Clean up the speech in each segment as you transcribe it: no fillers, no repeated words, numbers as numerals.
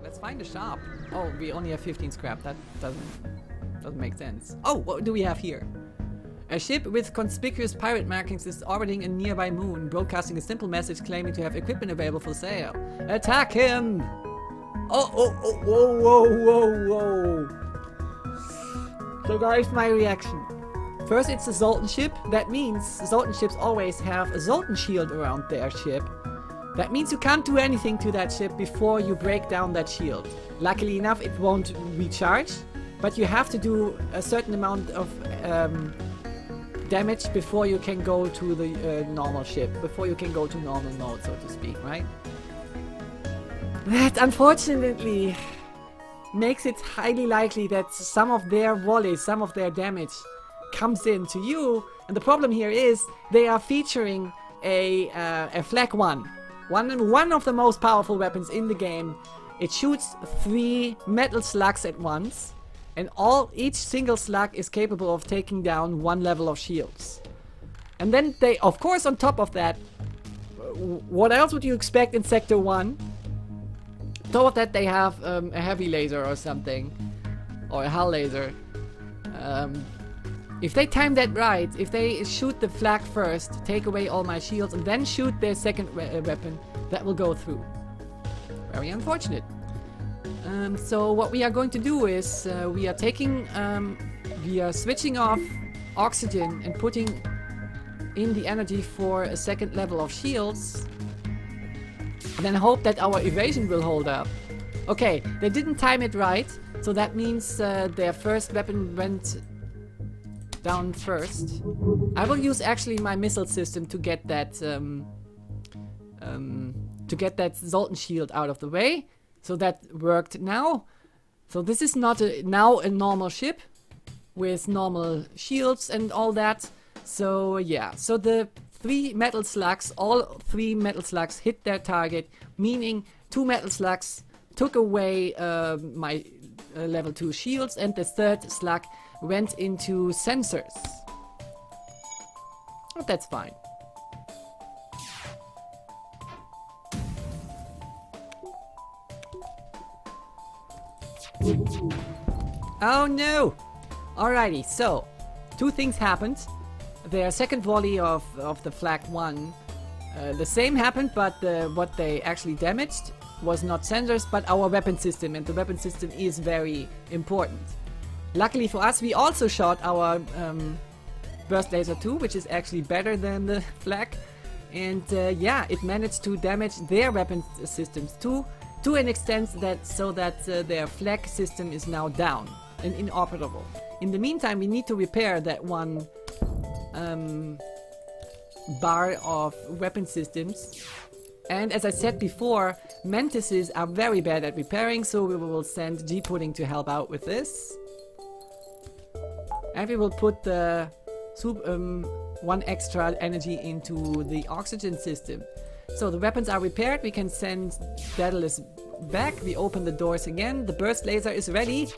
Let's find a shop. Oh, we only have 15 scrap. That doesn't make sense. Oh, what do we have here? A ship with conspicuous pirate markings is orbiting a nearby moon, broadcasting a simple message claiming to have equipment available for sale. Attack him! Oh, whoa, whoa, whoa, whoa. So guys, my reaction. First, it's a Zoltan ship. That means Zoltan ships always have a Zoltan shield around their ship. That means you can't do anything to that ship before you break down that shield. Luckily enough, it won't recharge, but you have to do a certain amount of damage before you can go to the normal ship, before you can go to normal mode, so to speak, right? That unfortunately makes it highly likely that some of their volleys, some of their damage comes in to you, and the problem here is they are featuring a Flak 1. One of the most powerful weapons in the game. It shoots 3 metal slugs at once, and each single slug is capable of taking down 1 level of shields. And then they, of course, on top of that, what else would you expect in Sector 1? On top of that, they have a heavy laser or something, or a hull laser. If they time that right, if they shoot the flag first, take away all my shields, and then shoot their second weapon, that will go through. Very unfortunate. So what we are going to do is we are switching off oxygen and putting in the energy for a second level of shields, and then hope that our evasion will hold up. Okay, they didn't time it right, so that means their first weapon went down first. I will use actually my missile system to get that Zoltan shield out of the way. So that worked now. So this is not now a normal ship with normal shields and all that. So yeah, so the 3 metal slugs, all 3 metal slugs hit their target, meaning 2 metal slugs took away my level 2 shields, and the third slug went into sensors. But that's fine. Oh no! Alrighty, so 2 things happened. Their second volley of the Flak 1, the same happened, but what they actually damaged was not sensors, but our weapon system, and the weapon system is very important. Luckily for us, we also shot our burst laser 2, which is actually better than the Flak, and yeah, it managed to damage their weapon systems too, to an extent that their Flak system is now down and inoperable. In the meantime, we need to repair that one bar of weapon systems. And as I said before, Mantises are very bad at repairing, so we will send G-Pudding to help out with this. And we will put the 1 extra energy into the oxygen system. So the weapons are repaired, we can send Daedalus back, we open the doors again, the burst laser is ready.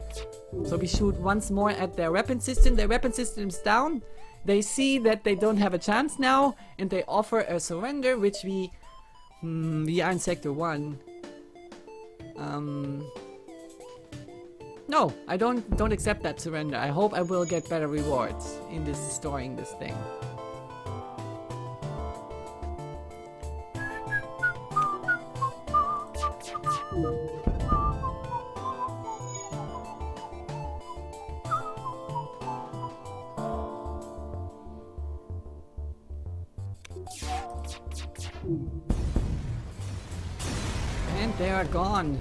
So we shoot once more at their weapon system. Their weapon system is down. They see that they don't have a chance now, and they offer a surrender, which we are in Sector 1. No, I don't accept that surrender. I hope I will get better rewards in this storing this thing. And they are gone.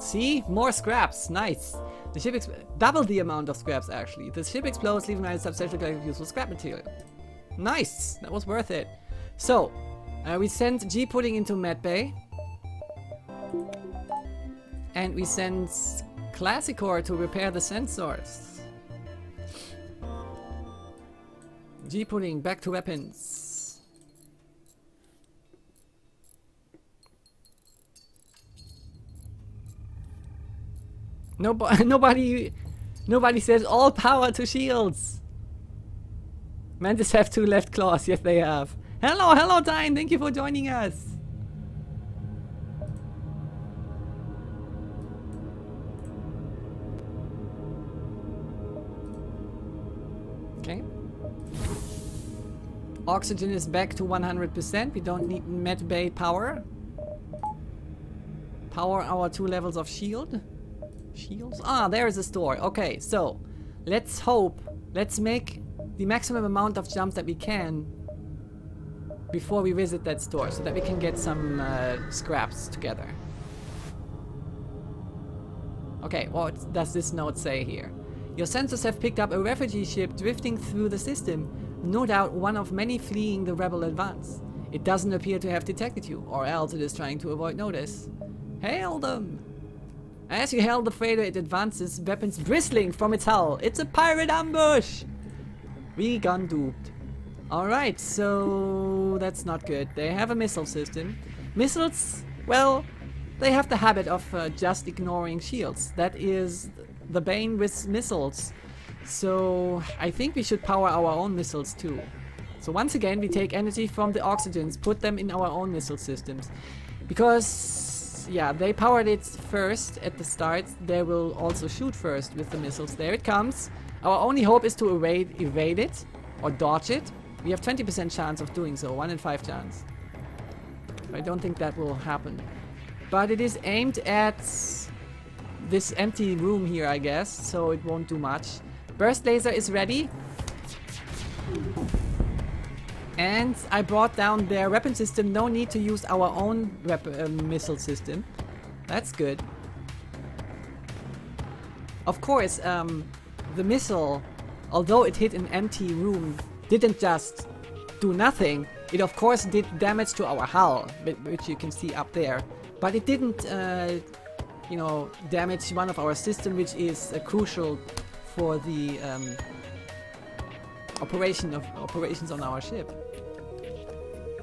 See? More scraps. Nice. The ship double the amount of scraps, actually. The ship explodes, leaving behind a substantial collection of useful scrap material. Nice. That was worth it. So, we sent G-Pudding into medbay. And we sent Classicor to repair the sensors. G-Pudding, back to weapons. Nobody says all power to shields. Mantis have 2 left claws. Yes, they have. Hello, Dine. Thank you for joining us. Okay. Oxygen is back to 100%. We don't need medbay power. Power our 2 levels of shield. Shields? Ah, there is a store. Okay, so let's hope. Let's make the maximum amount of jumps that we can before we visit that store, so that we can get some scraps together. Okay, what does this note say here? Your sensors have picked up a refugee ship drifting through the system. No doubt one of many fleeing the rebel advance. It doesn't appear to have detected you, or else it is trying to avoid notice. Hail them! As you hail the freighter, it advances, weapons bristling from its hull. It's a pirate ambush! We gone duped. Alright, so that's not good. They have a missile system. Missiles, well, they have the habit of just ignoring shields. That is the bane with missiles. So I think we should power our own missiles too. So once again, we take energy from the oxygens, put them in our own missile systems. Because, yeah, they powered it first at the start. They will also shoot first with the missiles. There it comes. Our only hope is to evade it or dodge it. We have 20% chance of doing so, 1 in 5 chance. I don't think that will happen. But it is aimed at this empty room here, I guess, so it won't do much. Burst laser is ready. And I brought down their weapon system. No need to use our own missile system. That's good. Of course, the missile, although it hit an empty room, didn't just do nothing. It of course did damage to our hull, which you can see up there. But it didn't, you know, damage one of our systems, which is crucial for the operations on our ship.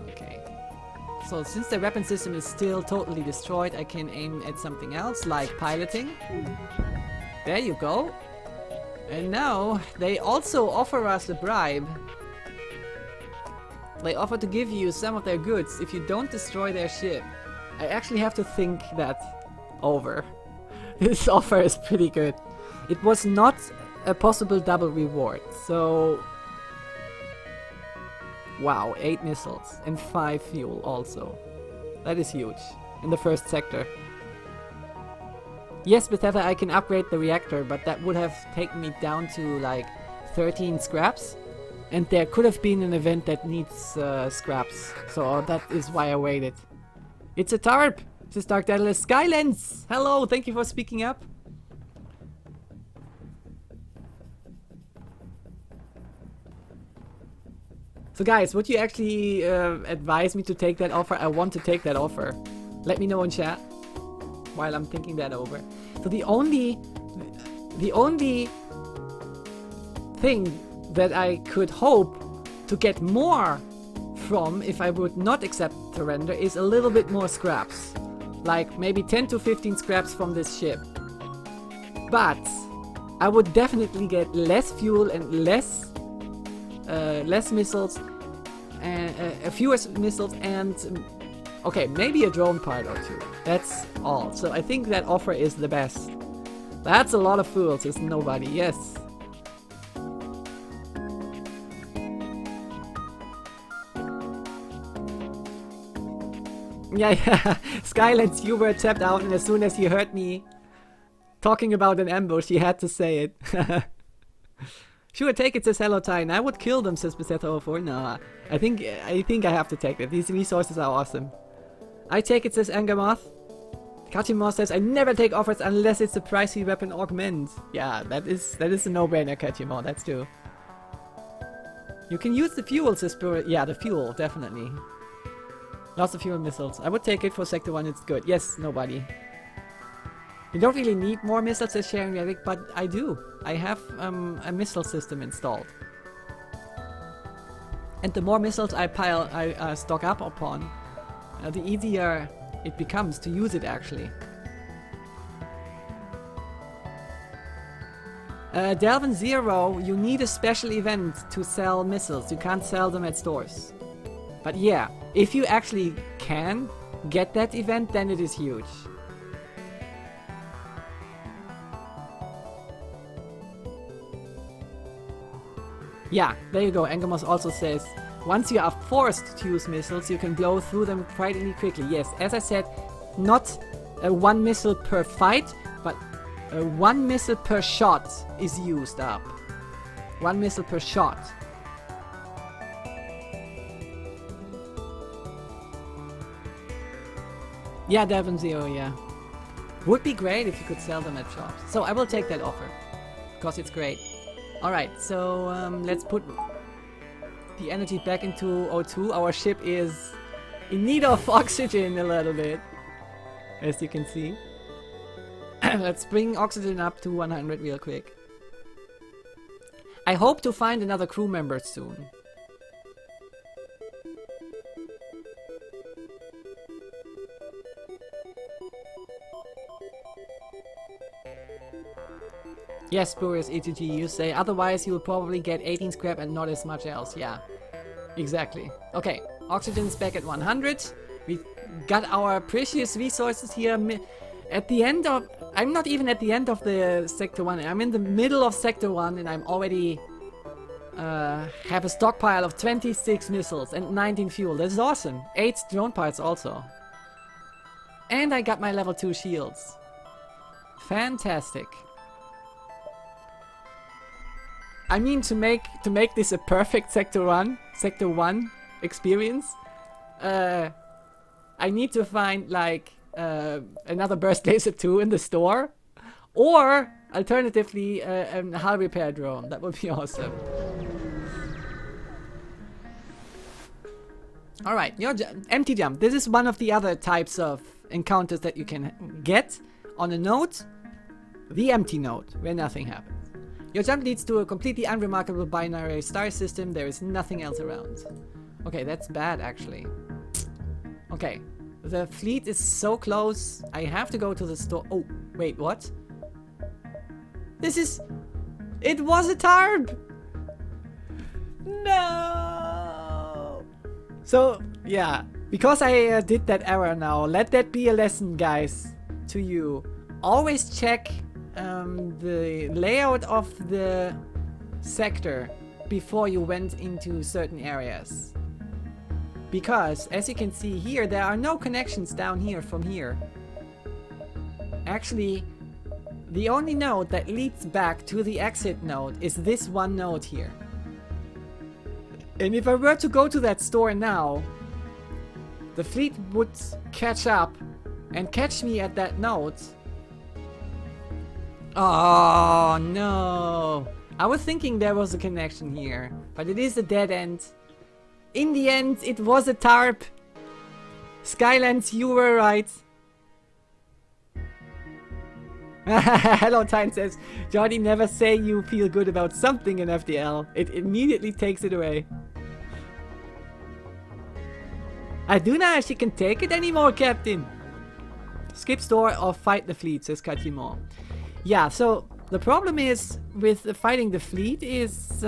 Okay. So since the weapon system is still totally destroyed, I can aim at something else, like piloting. There you go. And now they also offer us a bribe. They offer to give you some of their goods if you don't destroy their ship. I actually have to think that over. This offer is pretty good. It was not a possible double reward, so... Wow, 8 missiles and 5 fuel also. That is huge. In the first sector. Yes, Bethesda, I can upgrade the reactor, but that would have taken me down to like 13 scraps. And there could have been an event that needs scraps. So that is why I waited. It's a TARP! This is Dark Daedalus Skylens! Hello, thank you for speaking up. So guys, would you actually advise me to take that offer? I want to take that offer. Let me know in chat while I'm thinking that over. So the only thing that I could hope to get more from if I would not accept surrender is a little bit more scraps. Like maybe 10 to 15 scraps from this ship. But I would definitely get less fuel and less missiles and fewer missiles and okay, maybe a drone part or two. That's all. So I think that offer is the best. That's a lot of fools, it's nobody. Yes. Yeah, Skylands, you were tapped out, and as soon as you heard me talking about an ambush, you had to say it. Sure, take it, says Hellotine. I would kill them, says Beseta04. No, I think I have to take it. These resources are awesome. I take it, says Angermoth. Kachimor says, I never take offers unless it's a pricey weapon augment. Yeah, that is a no-brainer, Kachimor, that's true. You can use the fuel, says Spirit. Yeah, the fuel, definitely. Lots of fuel missiles. I would take it for Sector 1, it's good. Yes, nobody. You don't really need more missiles, says Sharon Eric, but I do. I have a missile system installed. And the more missiles I stock up upon, the easier it becomes to use it actually. Delvin Zero, you need a special event to sell missiles. You can't sell them at stores. But yeah, if you actually can get that event, then it is huge. Yeah, there you go. Angamos also says, once you are forced to use missiles, you can blow through them frighteningly quickly. Yes, as I said, not one missile per fight, but one missile per shot is used up. One missile per shot. Yeah, Devon Zero, yeah. Would be great if you could sell them at shops. So I will take that offer, because it's great. Alright, so let's put the energy back into O2. Our ship is in need of oxygen a little bit, as you can see. Let's bring oxygen up to 100 real quick. I hope to find another crew member soon. Yes, Spurious ETG, you say, otherwise you'll probably get 18 scrap and not as much else. Yeah, exactly. Okay, oxygen's back at 100. We got our precious resources here. At the end of... I'm not even at the end of the Sector 1. I'm in the middle of Sector 1 and I'm already... have a stockpile of 26 missiles and 19 fuel. This is awesome. 8 drone parts also. And I got my level 2 shields. Fantastic. I mean, to make this a perfect Sector 1 experience, I need to find like another burst laser 2 in the store, or alternatively a hull repair drone. That would be awesome. All right, your empty jump. This is one of the other types of encounters that you can get on a node, the empty node, where nothing happens. Your jump leads to a completely unremarkable binary star system. There is nothing else around. Okay, that's bad actually. Okay, the fleet is so close. I have to go to the store. Oh, wait, what? This is... It was a TARP! No! So, yeah. Because I did that error now, let that be a lesson, guys, to you. Always check the layout of the sector before you went into certain areas. Because, as you can see here, there are no connections down here from here. Actually, the only node that leads back to the exit node is this one node here. And if I were to go to that store now, the fleet would catch up and catch me at that node. Oh no! I was thinking there was a connection here, but it is a dead end. In the end, it was a TARP. Skylands, you were right. Hello, Time says, Jordi, never say you feel good about something in FTL. It immediately takes it away. I do not if she can take it anymore, Captain. Skip store or fight the fleet, says Kajimo. Yeah, so the problem is with fighting the fleet is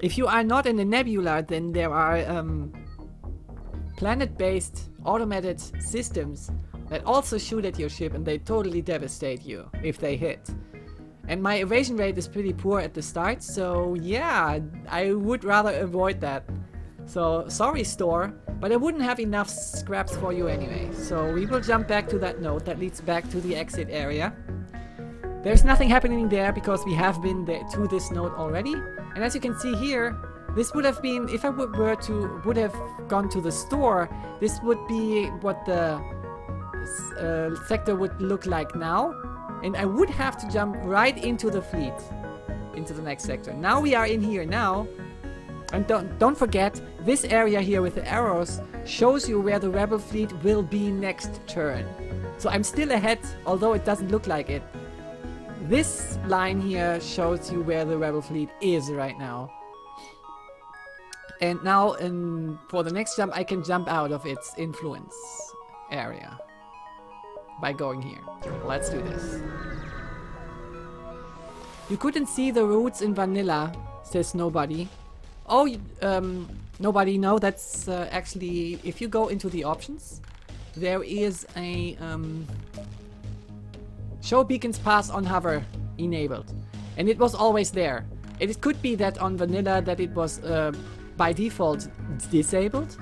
if you are not in a nebula, then there are planet-based automated systems that also shoot at your ship and they totally devastate you if they hit. And my evasion rate is pretty poor at the start, so yeah, I would rather avoid that. So sorry store, but I wouldn't have enough scraps for you anyway. So we will jump back to that node that leads back to the exit area. There's nothing happening there because we have been there to this node already. And as you can see here, this would have been, if I would have gone to the store, this would be what the sector would look like now. And I would have to jump right into the fleet, into the next sector. Now we are in here now. And don't forget, this area here with the arrows shows you where the rebel fleet will be next turn. So I'm still ahead, although it doesn't look like it. This line here shows you where the rebel fleet is right now. And now for the next jump I can jump out of its influence area by going here. Let's do this. You couldn't see the routes in vanilla, says nobody. Oh, nobody, no, that's actually, if you go into the options, there is a show beacons pass on hover enabled. And it was always there. It could be that on vanilla that it was by default disabled,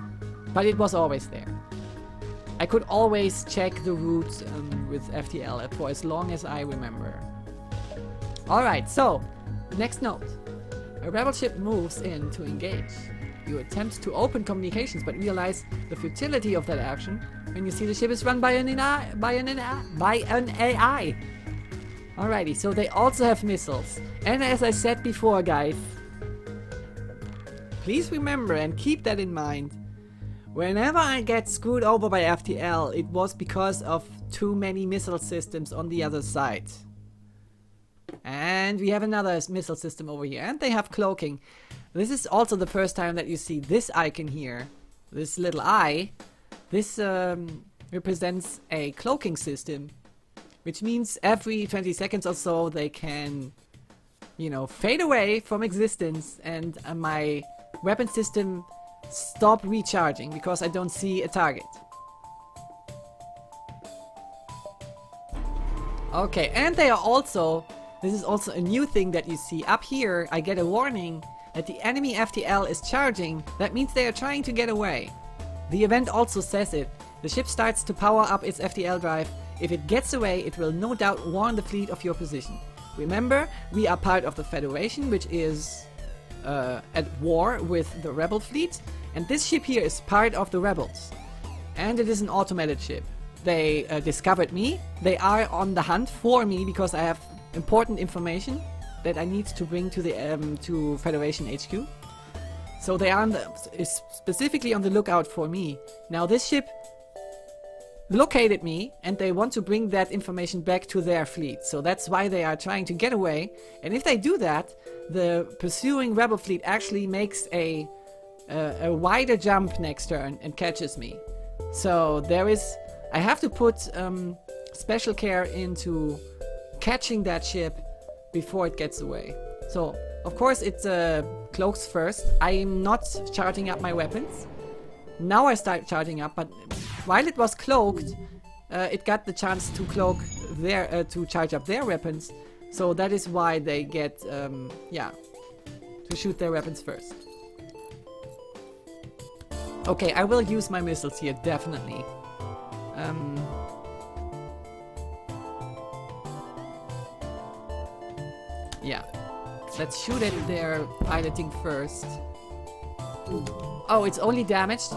but it was always there. I could always check the route with FTL for as long as I remember. Alright, so, next note. A rebel ship moves in to engage. You attempt to open communications, but realize the futility of that action when you see the ship is run by an AI. Alrighty, so they also have missiles. And as I said before, guys, please remember and keep that in mind. Whenever I get screwed over by FTL, it was because of too many missile systems on the other side. And we have another missile system over here, and they have cloaking. This is also the first time that you see this icon here, this little eye. This represents a cloaking system, which means every 20 seconds or so they can, you know, fade away from existence, and my weapon system stop recharging because I don't see a target. Okay, and they are also, this is also a new thing that you see up here. I get a warning that the enemy FTL is charging. That means they are trying to get away. The event also says it. The ship starts to power up its FTL drive. If it gets away, it will no doubt warn the fleet of your position. Remember, we are part of the Federation, which is at war with the rebel fleet, and this ship here is part of the rebels, and it is an automated ship. They discovered me. They are on the hunt for me because I have important information that I need to bring to the to Federation HQ. So they are specifically on the lookout for me. Now this ship located me, and they want to bring that information back to their fleet. So that's why they are trying to get away. And if they do that, the pursuing rebel fleet actually makes a wider jump next turn and catches me. So there is, I have to put special care into catching that ship before it gets away. So of course it cloaks first. I am not charging up my weapons. Now I start charging up, but while it was cloaked, it got the chance to cloak their, to charge up their weapons. So that is why they get, yeah, to shoot their weapons first. Okay, I will use my missiles here, definitely. Yeah, let's shoot at their piloting first. Oh, it's only damaged.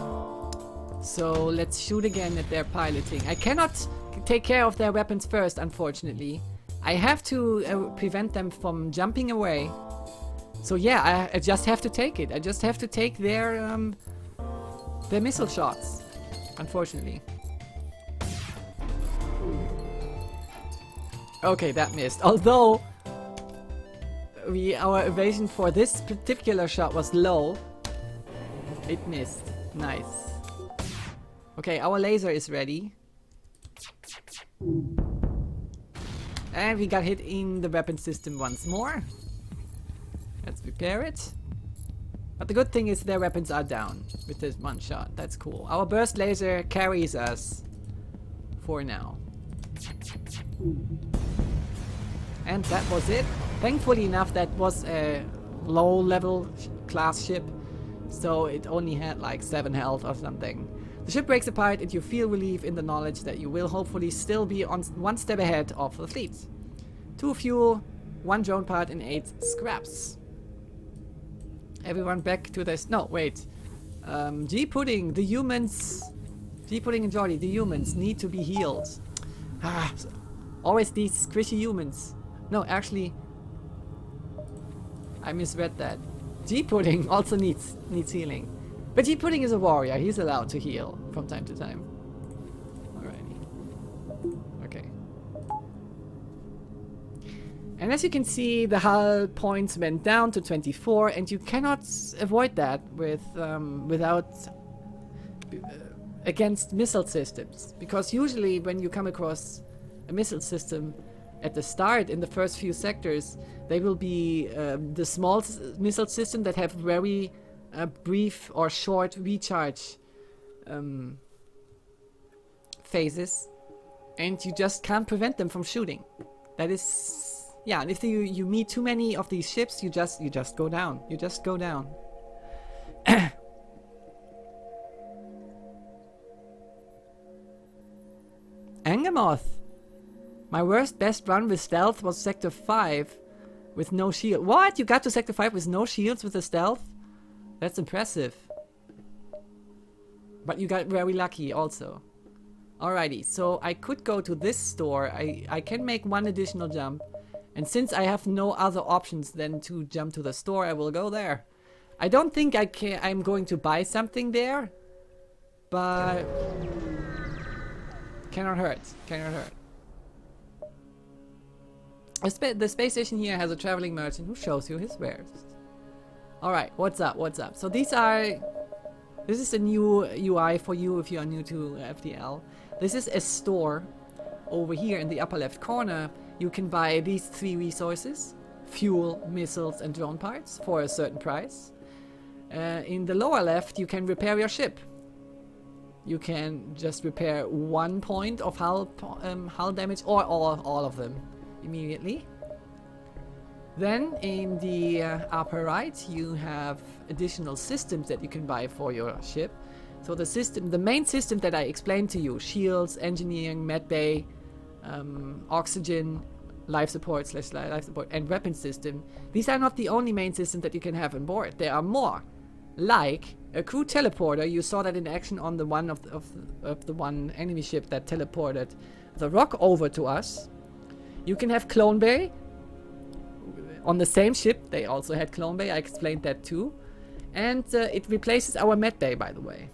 So let's shoot again at their piloting. I cannot take care of their weapons first, unfortunately. I have to prevent them from jumping away. So yeah, I just have to take it. I just have to take their missile shots, unfortunately. Okay, that missed. Although our evasion for this particular shot was low, it missed. Nice. Okay, our laser is ready. And we got hit in the weapon system once more. Let's repair it. But the good thing is their weapons are down with this one shot. That's cool. Our burst laser carries us for now. And that was it. Thankfully enough, that was a low level class ship. So it only had like 7 health or something. The ship breaks apart and you feel relief in the knowledge that you will hopefully still be on one step ahead of the fleet. 2 fuel, 1 drone part and 8 scraps. Everyone back to this. No, wait. G-Pudding, the humans. G-Pudding and Jordy, the humans need to be healed. Ah, always these squishy humans. No, actually, I misread that. G-Pudding also needs healing. But G-Pudding is a warrior. He's allowed to heal from time to time. Alrighty. Okay. And as you can see, the hull points went down to 24, and you cannot avoid that with against missile systems. Because usually when you come across a missile system at the start, in the first few sectors, they will be the small missile system that have very brief or short recharge phases, and you just can't prevent them from shooting. That is Yeah, and if you meet too many of these ships, you just go down. You just go down. Angamoth. My worst best run with stealth was Sector 5 with no shield. What? You got to Sector 5 with no shields with the stealth? That's impressive. But you got very lucky also. Alrighty, so I could go to this store. I can make one additional jump. And since I have no other options than to jump to the store, I will go there. I don't think I'm going to buy something there. But... cannot hurt. Cannot hurt. The space station here has a traveling merchant who shows you his wares. Alright, what's up? What's up? So these are... this is a new UI for you if you are new to FTL. This is a store. Over here in the upper left corner, you can buy these 3 resources. Fuel, missiles, and drone parts for a certain price. In the lower left, you can repair your ship. You can just repair 1 point of hull damage or all of them immediately. Then in the upper right, you have additional systems that you can buy for your ship. So the main system that I explained to you, shields, engineering, medbay, oxygen, life support and weapon system. These are not the only main systems that you can have on board. There are more, like a crew teleporter. You saw that in action on the one of the one enemy ship that teleported the rock over to us. You can have clone bay. On the same ship, they also had clone bay. I explained that too. And it replaces our med bay, by the way.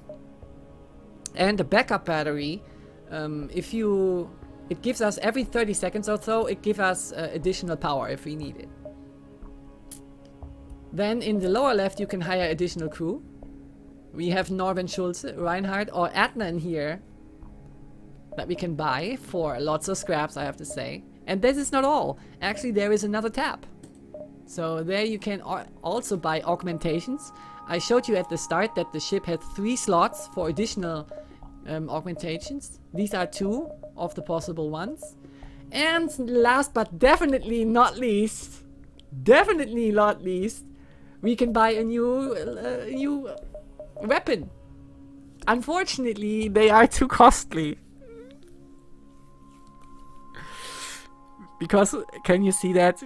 And the backup battery, it gives us every 30 seconds or so, it gives us additional power if we need it. Then in the lower left, you can hire additional crew. We have Norven Schulze, Reinhardt, or Adnan here that we can buy for lots of scraps, I have to say. And this is not all. Actually, there is another tab. So there you can also buy augmentations. I showed you at the start that the ship had 3 slots for additional augmentations. These are 2 of the possible ones. And last but definitely not least, we can buy a new weapon. Unfortunately, they are too costly. Because, can you see that?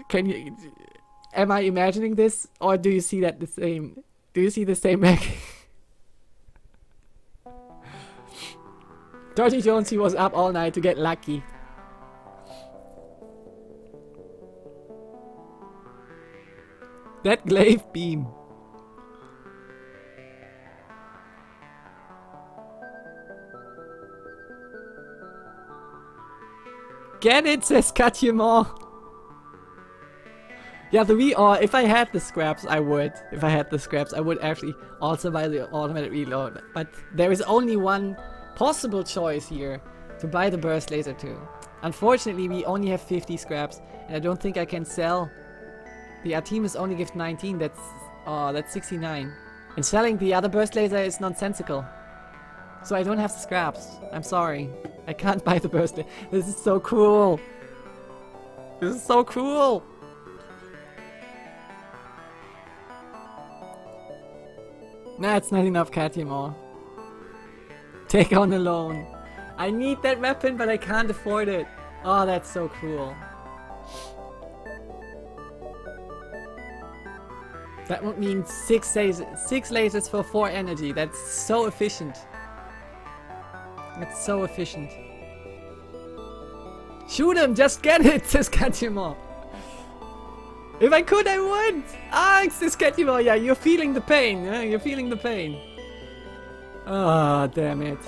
Am I imagining this, or do you see that the same? Do you see the same mech? Dodgy Jones, he was up all night to get lucky. That glaive beam. Get it, says Katyemon. Yeah, if I had the scraps, I would. If I had the scraps, I would actually also buy the automatic reload. But there is only one possible choice here to buy the burst laser too. Unfortunately, we only have 50 scraps, and I don't think I can sell. The Artemis only gives 19. That's 69. And selling the other burst laser is nonsensical. So I don't have the scraps. I'm sorry. I can't buy the burst laser. This is so cruel. This is so cruel. Nah, it's not enough, Katyemon. Take on a loan. I need that weapon, but I can't afford it. Oh, that's so cruel. That would mean 6 lasers for 4 energy. That's so efficient. That's so efficient. Shoot him! Just get it! Says Katyemon. If I could, I would! Ah, says Katyemon. Yeah, you're feeling the pain. Yeah? You're feeling the pain. Ah, damn it.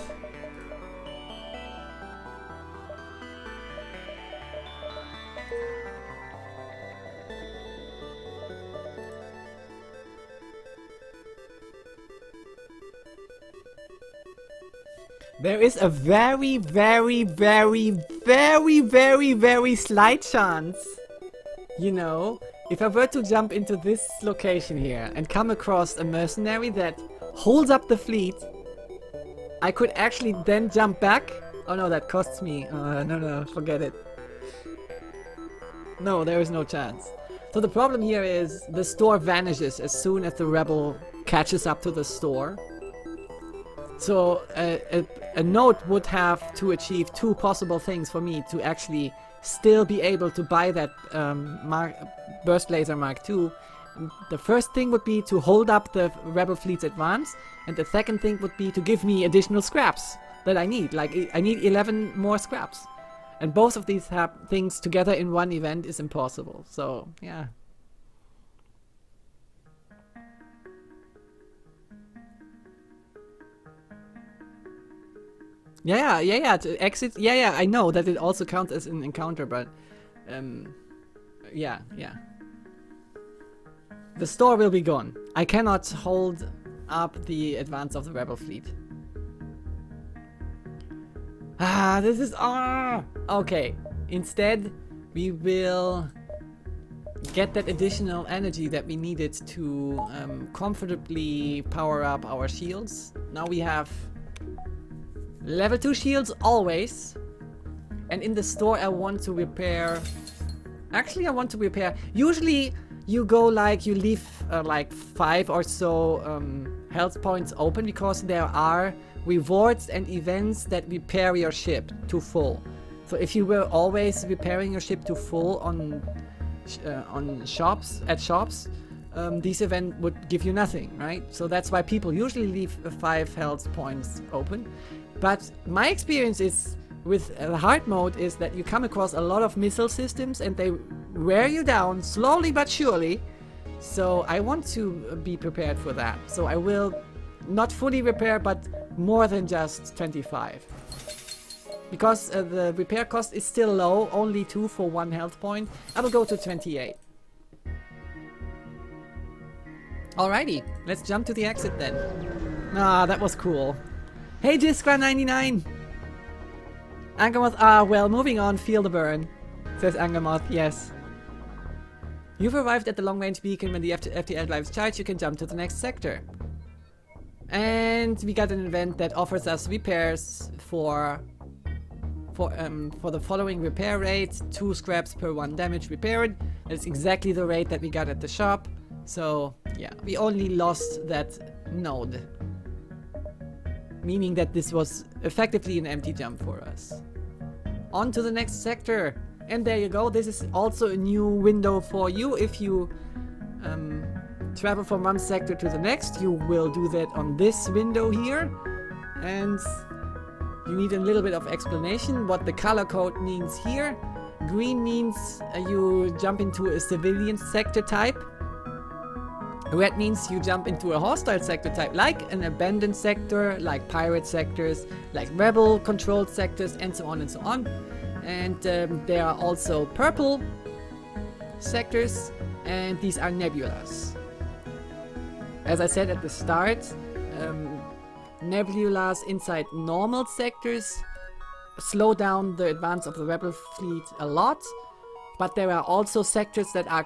There is a very, very, very, very, very, very slight chance, you know, if I were to jump into this location here and come across a mercenary that holds up the fleet, I could actually then jump back. Oh no, that costs me. No, forget it. No, there is no chance. So the problem here is the store vanishes as soon as the rebel catches up to the store. So a node would have to achieve two possible things for me to actually still be able to buy that Burst Laser Mark II. The first thing would be to hold up the rebel fleet's advance, and the second thing would be to give me additional scraps that I need. Like, I need 11 more scraps. And both of these things together in one event is impossible. So, yeah. Yeah, to exit. Yeah, I know that it also counts as an encounter, but yeah. The store will be gone. I cannot hold up the advance of the rebel fleet. This is okay. Instead, we will get that additional energy that we needed to comfortably power up our shields. Now we have level 2 shields always. And in the store I want to repair... Actually, I want to repair... Usually you go like, you leave like 5 or so health points open because there are rewards and events that repair your ship to full. So if you were always repairing your ship to full on shops, this event would give you nothing, right? So that's why people usually leave 5 health points open. But my experience is with hard mode is that you come across a lot of missile systems and they wear you down slowly but surely. So I want to be prepared for that. So I will not fully repair, but more than just 25. Because the repair cost is still low, only 2 for 1 health point, I will go to 28. Alrighty, let's jump to the exit then. That was cool. Hey Jiskra99! Angamoth, well, moving on, feel the burn, says Angamoth, yes. You've arrived at the long-range beacon. When the FTL drives charge, you can jump to the next sector. And we got an event that offers us repairs for the following repair rate, 2 scraps per 1 damage repaired. That's exactly the rate that we got at the shop. So yeah, we only lost that node. Meaning that this was effectively an empty jump for us. On to the next sector. And there you go, this is also a new window for you. If you travel from one sector to the next, you will do that on this window here. And you need a little bit of explanation what the color code means here. Green means you jump into a civilian sector type. Red means you jump into a hostile sector type, like an abandoned sector, like pirate sectors, like rebel controlled sectors, and so on and so on. And there are also purple sectors, and these are nebulas. As I said at the start, nebulas inside normal sectors slow down the advance of the rebel fleet a lot, but there are also sectors that are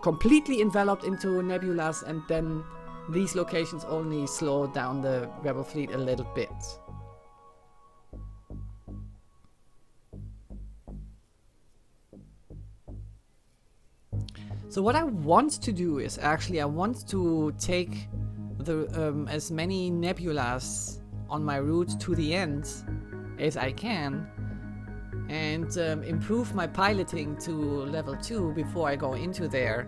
completely enveloped into nebulas, and then these locations only slow down the rebel fleet a little bit. So what I want to do is actually I want to take the as many nebulas on my route to the end as I can, and improve my piloting to level 2 before I go into there.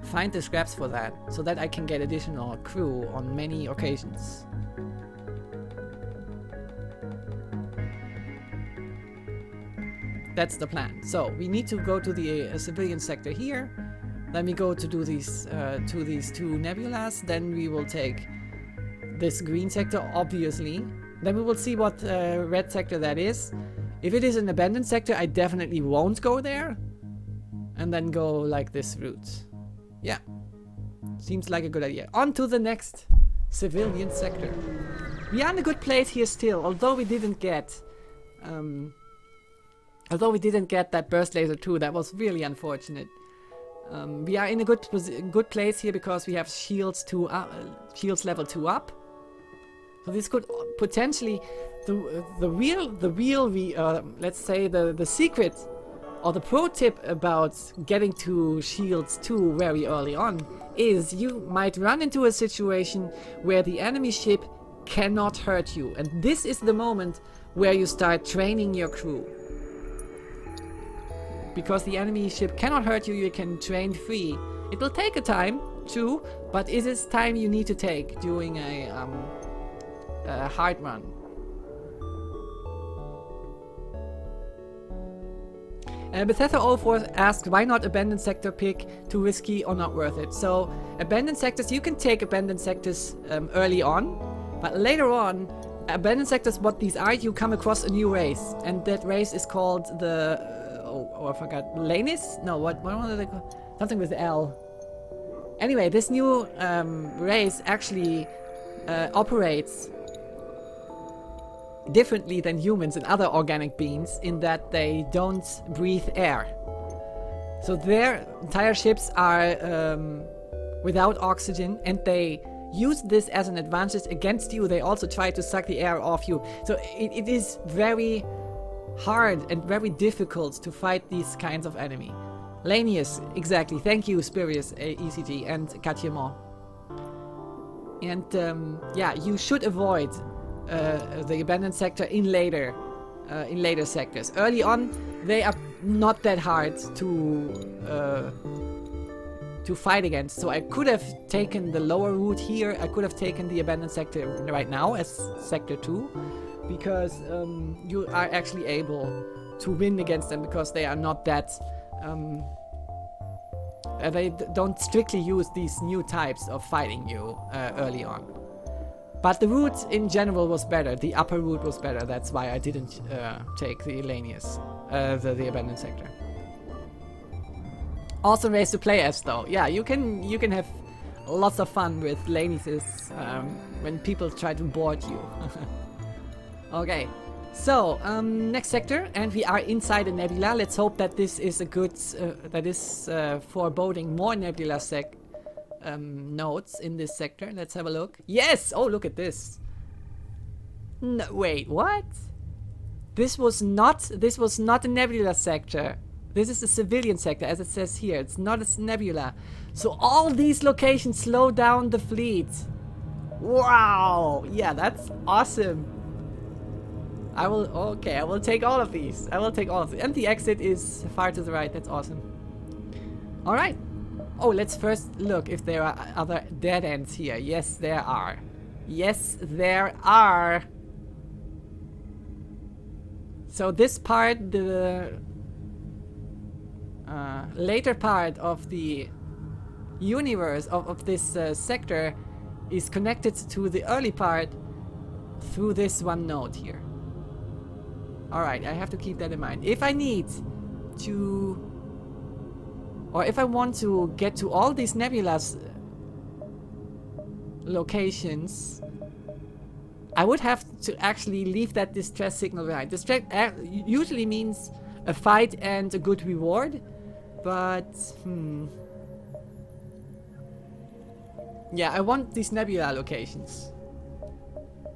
Find the scraps for that, so that I can get additional crew on many occasions. That's the plan. So we need to go to the civilian sector here. Then we go to do these to these 2 nebulas. Then we will take this green sector, obviously. Then we will see what red sector that is. If it is an abandoned sector, I definitely won't go there. And then go like this route. Yeah. Seems like a good idea. On to the next civilian sector. We are in a good place here still, although we didn't get that burst laser 2. That was really unfortunate. We are in a good place here because we have shields level 2 up. So this could potentially the real let's say the secret or the pro tip about getting to shields 2 very early on is you might run into a situation where the enemy ship cannot hurt you, and this is the moment where you start training your crew. Because the enemy ship cannot hurt you, you can train free. It will take a time, true, but it is time you need to take during a hard run. Bethesda 04 asked, why not abandoned sector pick? Too risky or not worth it? So, abandoned sectors, you can take abandoned sectors early on, but later on, abandoned sectors, what these are, you come across a new race, and that race is called the... I forgot. Lanis? No, what was they called? Something with L. Anyway, this new race actually operates differently than humans and other organic beings in that they don't breathe air. So their entire ships are without oxygen, and they use this as an advantage against you. They also try to suck the air off you. So it is very hard and very difficult to fight these kinds of enemy. Lanius, exactly. Thank you, Spurious, ECG, and Katyamo. And yeah, you should avoid the abandoned sector in later sectors. Early on, they are not that hard to fight against. So I could have taken the lower route here. I could have taken the abandoned sector right now as sector 2, because you are actually able to win against them, because they are not that. They don't strictly use these new types of fighting you early on. But the route in general was better. The upper route was better. That's why I didn't take the Elanius, the abandoned sector. Awesome race to play as though. Yeah, you can have lots of fun with Lanises when people try to board you. Okay, so next sector, and we are inside a nebula. Let's hope that this is a good, that is foreboding more nebula nodes in this sector. Let's have a look. Yes! Oh, look at this. No, wait, what? This was not a nebula sector. This is a civilian sector, as it says here. It's not a nebula. So all these locations slow down the fleet. Wow! Yeah, that's awesome. I will take all of these. And the exit is far to the right. That's awesome. Alright. Oh, let's first look if there are other dead ends here. Yes, there are. Yes, there are. So this part, the later part of the universe of this sector is connected to the early part through this one node here. Alright, I have to keep that in mind. If I need to... or if I want to get to all these nebula's locations, I would have to actually leave that distress signal behind. Distress usually means a fight and a good reward, but... yeah, I want these nebula locations.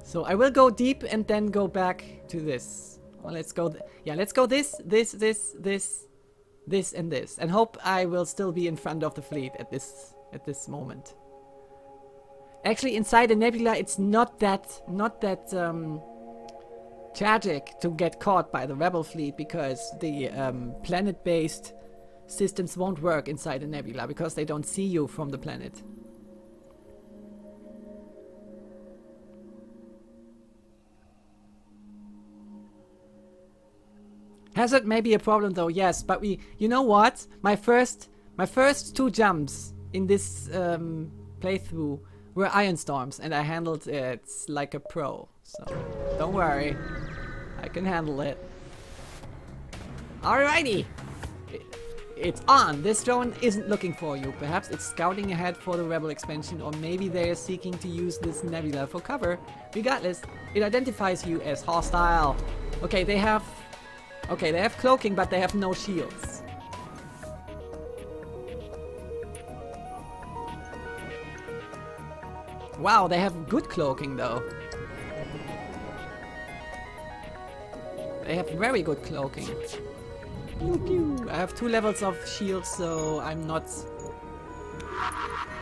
So I will go deep and then go back to this. Well, let's go... yeah, let's go this, and this, and hope I will still be in front of the fleet at this moment. Actually, inside the nebula, it's not that tragic to get caught by the rebel fleet, because the planet-based systems won't work inside the nebula because they don't see you from the planet. Hazard may be a problem though, yes, but you know what? My first 2 jumps in this playthrough were iron storms, and I handled it like a pro. So don't worry, I can handle it. Alrighty, it's on. This drone isn't looking for you. Perhaps it's scouting ahead for the rebel expansion, or maybe they are seeking to use this nebula for cover. Regardless, it identifies you as hostile. Okay, they have cloaking, but they have no shields. Wow, they have good cloaking though. They have very good cloaking. Pew, pew. I have 2 levels of shield, so I'm not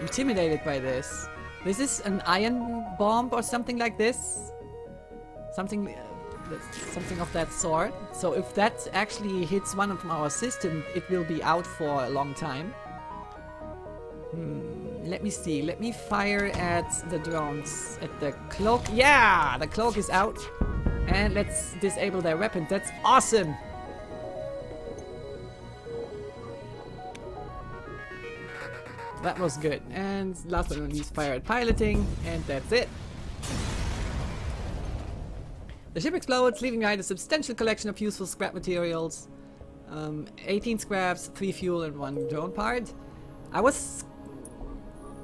intimidated by this. This is an iron bomb or something like this. Something of that sort. So if that actually hits one of our system, it will be out for a long time. Let me see. Let me fire at the drones. At the cloak. Yeah! The cloak is out. And let's disable their weapons. That's awesome! That was good. And last but not least, fire at piloting. And that's it. The ship explodes, leaving behind a substantial collection of useful scrap materials. 18 scraps, 3 fuel, and 1 drone part. I was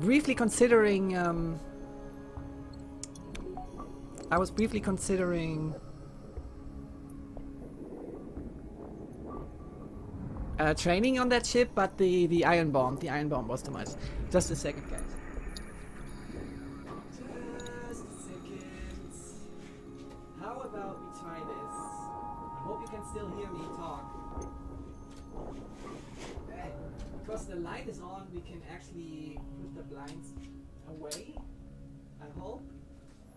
briefly considering... training on that ship, but the iron bomb was too much. Just a second, guys. Just a second. How about we try this? I hope you can still hear me talk. Because the light is on, we can actually put the blinds away. I hope.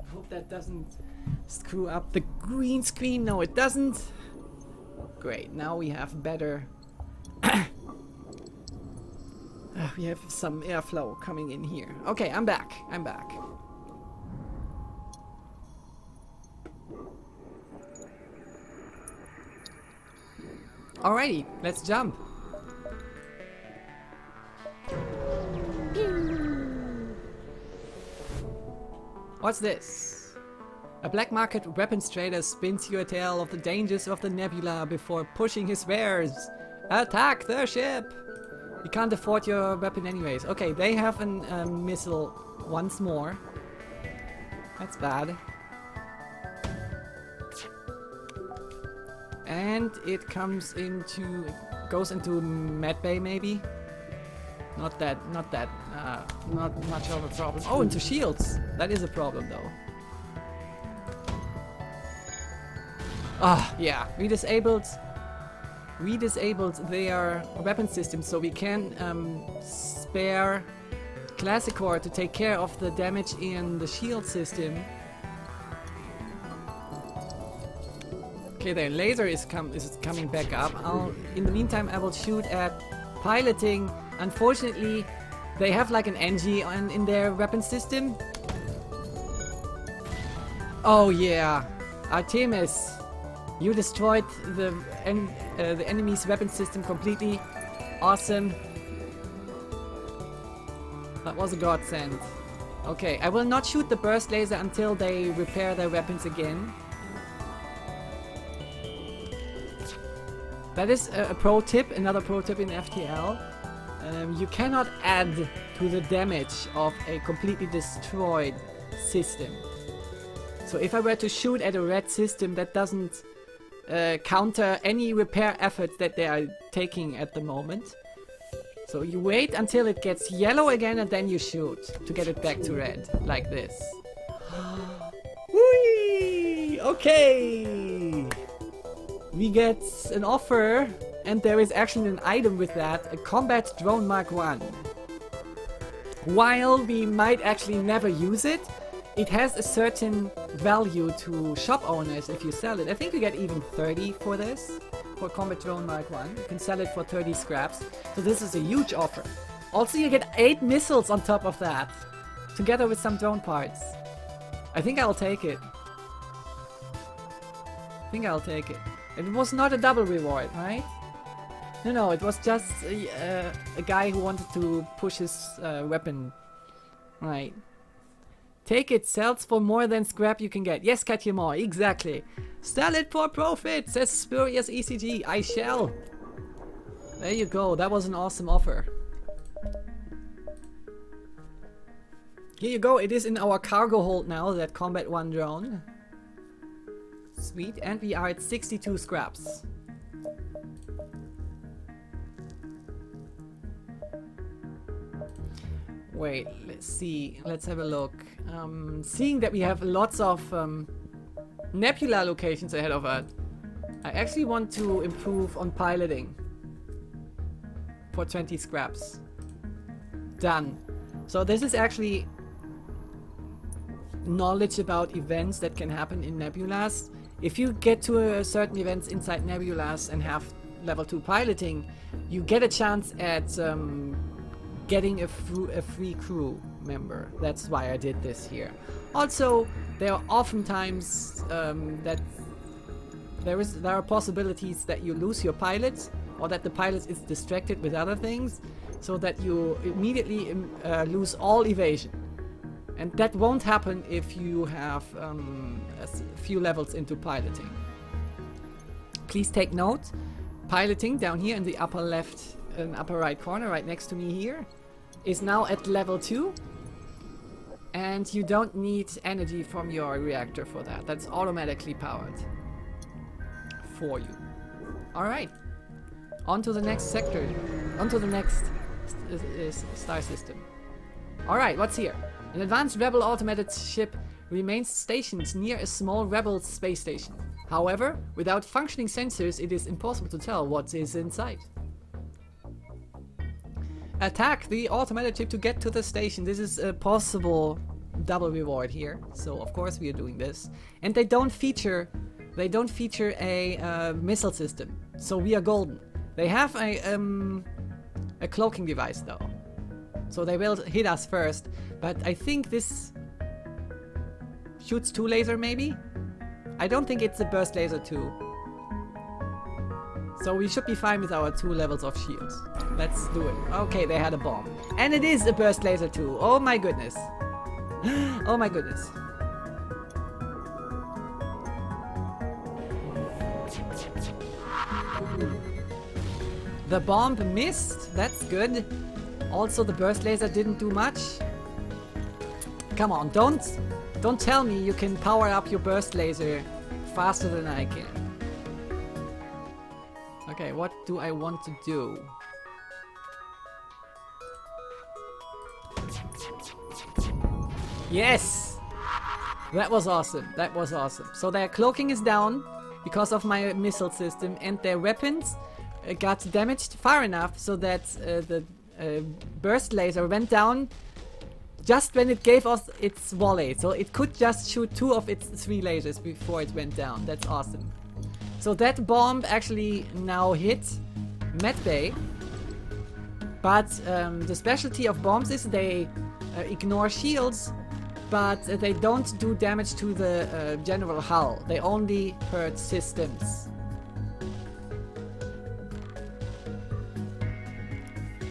I hope that doesn't screw up the green screen. No, it doesn't. Great. Now we have better. We have some airflow coming in here. Okay, I'm back. I'm back. Alrighty, let's jump. What's this? A black market weapons trader spins you a tale of the dangers of the nebula before pushing his wares. Attack the ship! You can't afford your weapon anyways. Okay, they have a missile once more. That's bad. And it goes into medbay maybe? Not much of a problem. Oh, into shields! That is a problem though. Ah, yeah, we disabled their weapon system, so we can spare Classicor to take care of the damage in the shield system. Okay, their laser is coming back up. In the meantime, I will shoot at piloting. Unfortunately, they have like an NG in their weapon system. Oh yeah, Artemis. You destroyed the enemy's weapon system completely. Awesome. That was a godsend. Okay, I will not shoot the burst laser until they repair their weapons again. That is a pro tip, another pro tip in FTL. You cannot add to the damage of a completely destroyed system. So if I were to shoot at a red system, that doesn't counter any repair efforts that they are taking at the moment. So you wait until it gets yellow again and then you shoot to get it back to red, like this. Whee! Okay! We get an offer and there is actually an item with that, a combat drone Mark 1. While we might actually never use it, it has a certain value to shop owners if you sell it. I think you get even 30 for this, for Combat Drone Mark 1. You can sell it for 30 scraps. So this is a huge offer. Also you get 8 missiles on top of that, together with some drone parts. I think I'll take it. It was not a double reward, right? No, it was just a guy who wanted to push his weapon. Right. Take it, sells for more than scrap you can get. Yes, Katyamor, exactly. Sell it for profit, says Spurious ECG. I shall. There you go, that was an awesome offer. Here you go, it is in our cargo hold now, that Combat 1 drone. Sweet, and we are at 62 scraps. Wait, let's see. Let's have a look. Seeing that we have lots of nebula locations ahead of us, I actually want to improve on piloting for 20 scraps. Done. So this is actually knowledge about events that can happen in nebulas. If you get to a certain events inside nebulas and have level 2 piloting, you get a chance at getting a free crew member. That's why I did this here. Also, there are oftentimes that there are possibilities that you lose your pilot, or that the pilot is distracted with other things, so that you immediately lose all evasion. And that won't happen if you have a few levels into piloting. Please take note, piloting down here in the upper left and upper right corner, right next to me here, is now at level 2. And you don't need energy from your reactor for that. That's automatically powered for you. Alright. On to the next sector. On to the next star system. Alright, what's here? An advanced rebel automated ship remains stationed near a small rebel space station. However, without functioning sensors, it is impossible to tell what is inside. Attack the automated ship to get to the station. This is a possible double reward here, so of course we are doing this. And they don't feature a missile system, so we are golden. They have a cloaking device though, so they will hit us first. But I think this shoots 2 laser maybe? I don't think it's a burst laser 2. So we should be fine with our 2 levels of shields. Let's do it. Okay, they had a bomb. And it is a burst laser 2. Oh my goodness. Oh my goodness. The bomb missed. That's good. Also, the burst laser didn't do much. Come on, don't tell me you can power up your burst laser faster than I can. Okay, what do I want to do? Yes! That was awesome. That was awesome. So their cloaking is down because of my missile system, and their weapons got damaged far enough so that the burst laser went down just when it gave us its volley. So it could just shoot 2 of its 3 lasers before it went down. That's awesome. So that bomb actually now hit medbay. But the specialty of bombs is they ignore shields, but they don't do damage to the general hull. They only hurt systems.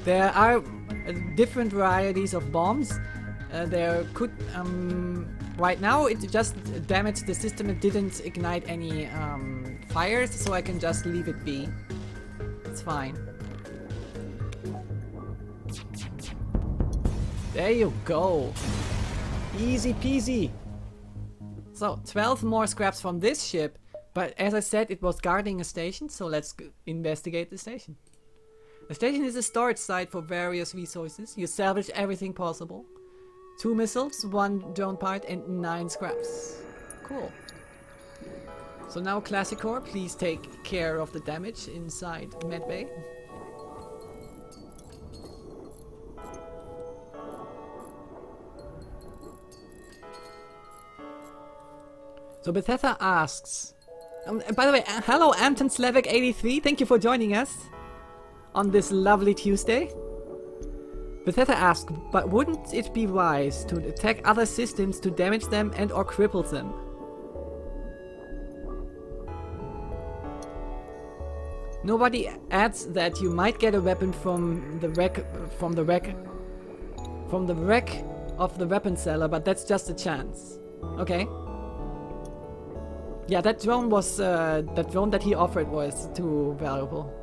There are different varieties of bombs. There could right now it just damaged the system. It didn't ignite any fires, so I can just leave it be. It's fine. There you go. Easy peasy. So 12 more scraps from this ship, but as I said, it was guarding a station, so let's investigate the station. The station is a storage site for various resources. You salvage everything possible. 2 missiles, 1 drone part, and 9 scraps. Cool. So now Classic Core, please take care of the damage inside medbay. So Bethesda asks, by the way, hello Anton Slavik 83, thank you for joining us on this lovely Tuesday. Bethesda asks, but wouldn't it be wise to attack other systems to damage them and or cripple them? Nobody adds that you might get a weapon from the wreck of the weapon seller, but that's just a chance. Okay. Yeah, that drone was that drone that he offered was too valuable.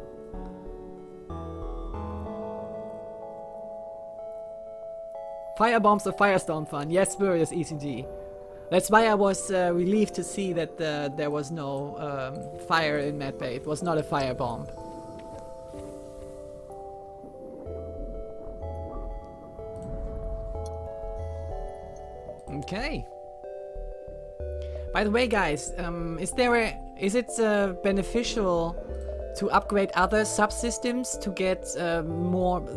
Firebombs or Firestorm fun. Yes, spurious ECG. That's why I was relieved to see that there was no fire in medbay. It was not a firebomb. Okay. By the way, guys, is there Is it beneficial to upgrade other subsystems to get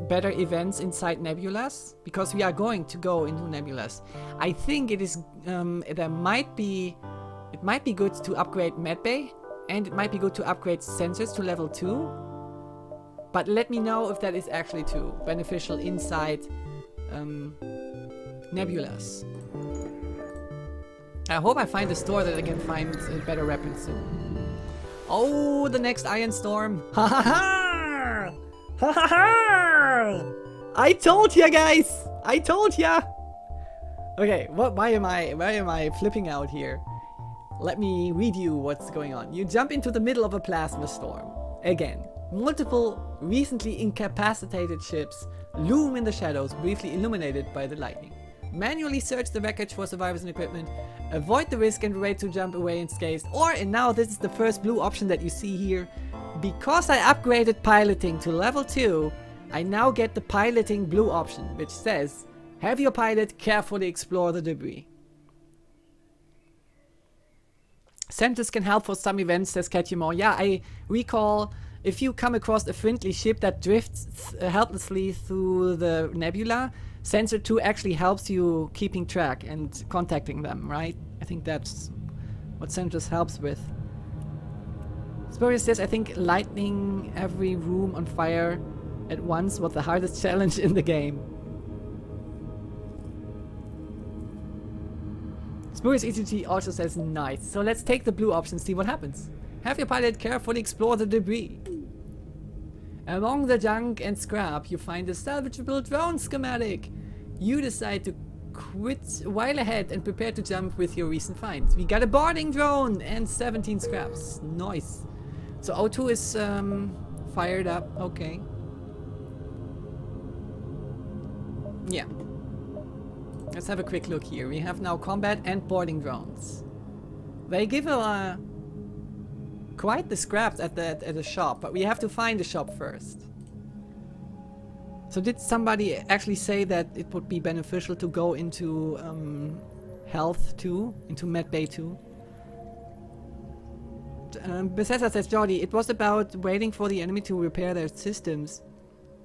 better events inside nebulas? Because we are going to go into nebulas. I think it is it might be good to upgrade medbay, and it might be good to upgrade sensors to level 2. But let me know if that is actually too beneficial inside nebulas. I hope I find a store that I can find better weapons soon. Oh, the next Iron Storm! Ha ha ha! Ha ha ha! I told ya, guys! I told ya! Okay, why am I flipping out here? Let me read you what's going on. You jump into the middle of a plasma storm. Again, multiple recently incapacitated ships loom in the shadows, briefly illuminated by the lightning. Manually search the wreckage for survivors and equipment. Avoid the risk and wait to jump away unscathed. And now this is the first blue option that you see here. Because I upgraded piloting to level 2, I now get the piloting blue option, which says, have your pilot carefully explore the debris. Sensors can help for some events, says Ketchumore. Yeah, I recall if you come across a friendly ship that drifts helplessly through the nebula, Sensor 2 actually helps you keeping track and contacting them, right? I think that's what Sensors helps with. Spurious says, I think lighting every room on fire at once was the hardest challenge in the game. Spurious ECG also says, nice. So let's take the blue option, see what happens. Have your pilot carefully explore the debris. Among the junk and scrap, you find a salvageable drone schematic. You decide to quit while ahead and prepare to jump with your recent finds. We got a boarding drone and 17 scraps. Nice. So O2 is fired up. Okay. Yeah. Let's have a quick look here. We have now combat and boarding drones. They give quite the scraps at the shop, but we have to find the shop first. So did somebody actually say that it would be beneficial to go into health too, into medbay too? Bethesda says, Jordi, it was about waiting for the enemy to repair their systems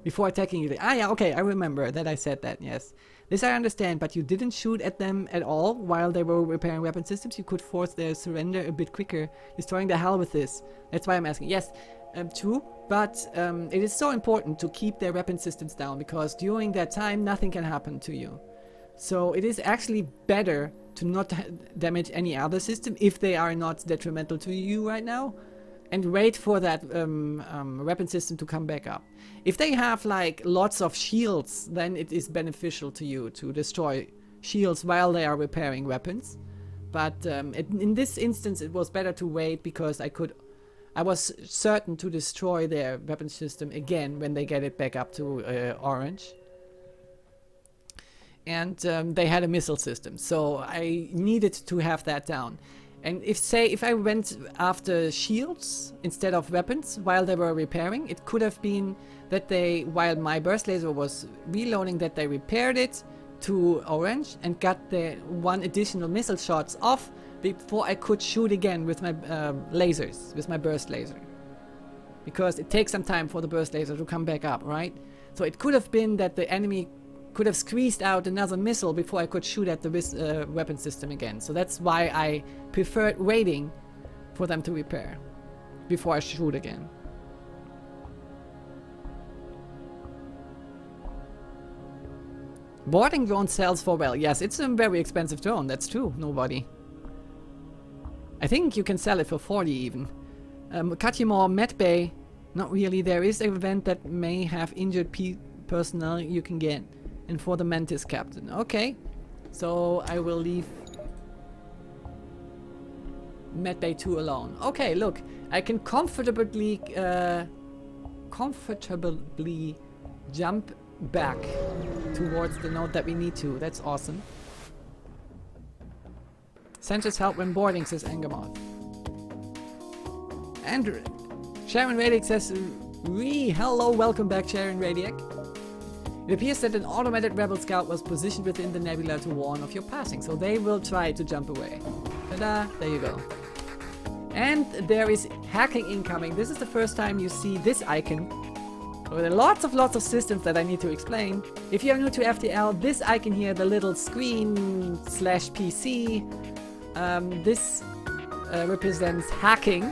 before attacking you. Ah yeah, okay, I remember that I said that, yes. This I understand, but you didn't shoot at them at all while they were repairing weapon systems. You could force their surrender a bit quicker, destroying the hell with this. That's why I'm asking. Yes, true, but it is so important to keep their weapon systems down, because during that time nothing can happen to you. So it is actually better to not damage any other system if they are not detrimental to you right now, and wait for that weapon system to come back up. If they have like lots of shields, then it is beneficial to you to destroy shields while they are repairing weapons. But in this instance it was better to wait, because I was certain to destroy their weapon system again when they get it back up to orange. And they had a missile system, so I needed to have that down. And if I went after shields instead of weapons while they were repairing, it could have been that while my burst laser was reloading, that they repaired it to orange and got the one additional missile shots off before I could shoot again with my lasers, with my burst laser. Because it takes some time for the burst laser to come back up, right? So it could have been that the enemy could have squeezed out another missile before I could shoot at the weapon system again. So that's why I preferred waiting for them to repair before I shoot again. Boarding drone sells for well. Yes, it's a very expensive drone. That's true. Nobody. I think you can sell it for 40 even. Katimor Medbay. Not really. There is an event that may have injured personnel you can get. And for the Mantis captain. Okay. So I will leave Medbay 2 alone. Okay, look. I can comfortably jump back towards the node that we need to. That's awesome. Sensors help when boarding, says Angermoth. And Sharon Radic says, hello, welcome back, Sharon Radic. It appears that an automated rebel scout was positioned within the nebula to warn of your passing, so they will try to jump away. Ta-da! There you go. And there is hacking incoming. This is the first time you see this icon. There are lots of systems that I need to explain. If you're new to FTL, this icon here, the little screen slash PC, this represents hacking.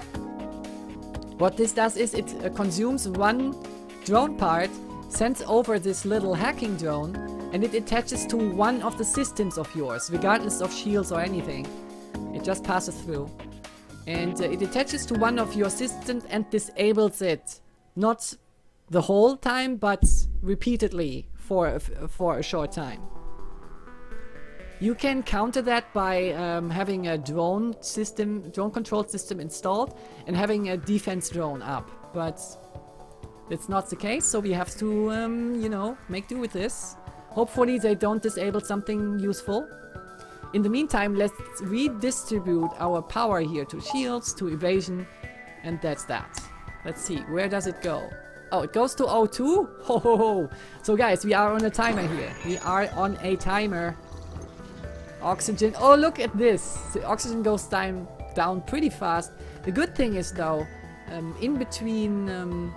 What this does is it consumes one drone part, sends over this little hacking drone, and it attaches to one of the systems of yours, regardless of shields or anything. It just passes through. And it attaches to one of your systems and disables it. Not the whole time, but repeatedly for a short time. You can counter that by having a drone control system installed and having a defense drone up. But it's not the case, so we have to, you know, make do with this. Hopefully they don't disable something useful. In the meantime, let's redistribute our power here to shields, to evasion, and that's that. Let's see, where does it go? Oh, it goes to O2? Ho ho ho! So guys, we are on a timer here. We are on a timer. Oxygen, oh look at this! The oxygen goes down pretty fast. The good thing is though, in between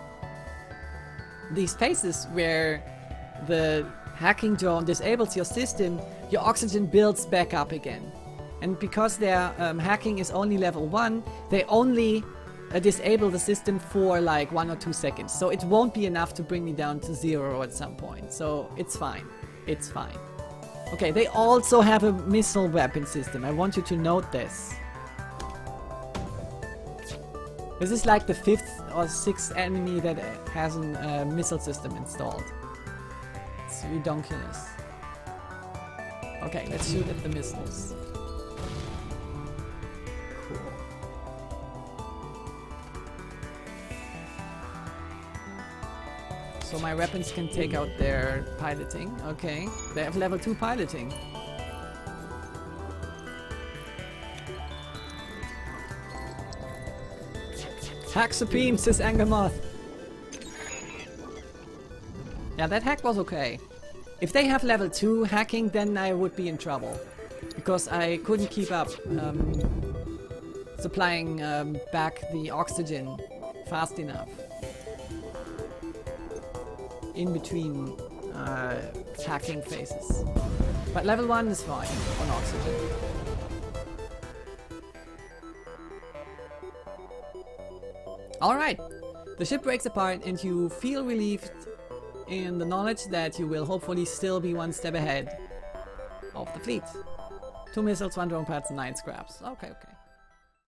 these phases where the hacking drone disables your system, your oxygen builds back up again. And because their hacking is only level 1, they only disable the system for like 1 or 2 seconds. So it won't be enough to bring me down to 0 at some point. So it's fine. It's fine. Okay, they also have a missile weapon system. I want you to note this. This is like the 5th or 6th enemy that has a missile system installed. It's redonkulous. Okay, let's shoot at the missiles. Cool. So my weapons can take out their piloting. Okay, they have level 2 piloting. Hack Supreme, says Angermoth. Yeah, that hack was okay. If they have level 2 hacking, then I would be in trouble. Because I couldn't keep up supplying back the oxygen fast enough. In between hacking phases. But level 1 is fine on oxygen. Alright, the ship breaks apart and you feel relieved in the knowledge that you will hopefully still be one step ahead of the fleet. 2 missiles, 1 drone parts, and 9 scraps. Okay, okay.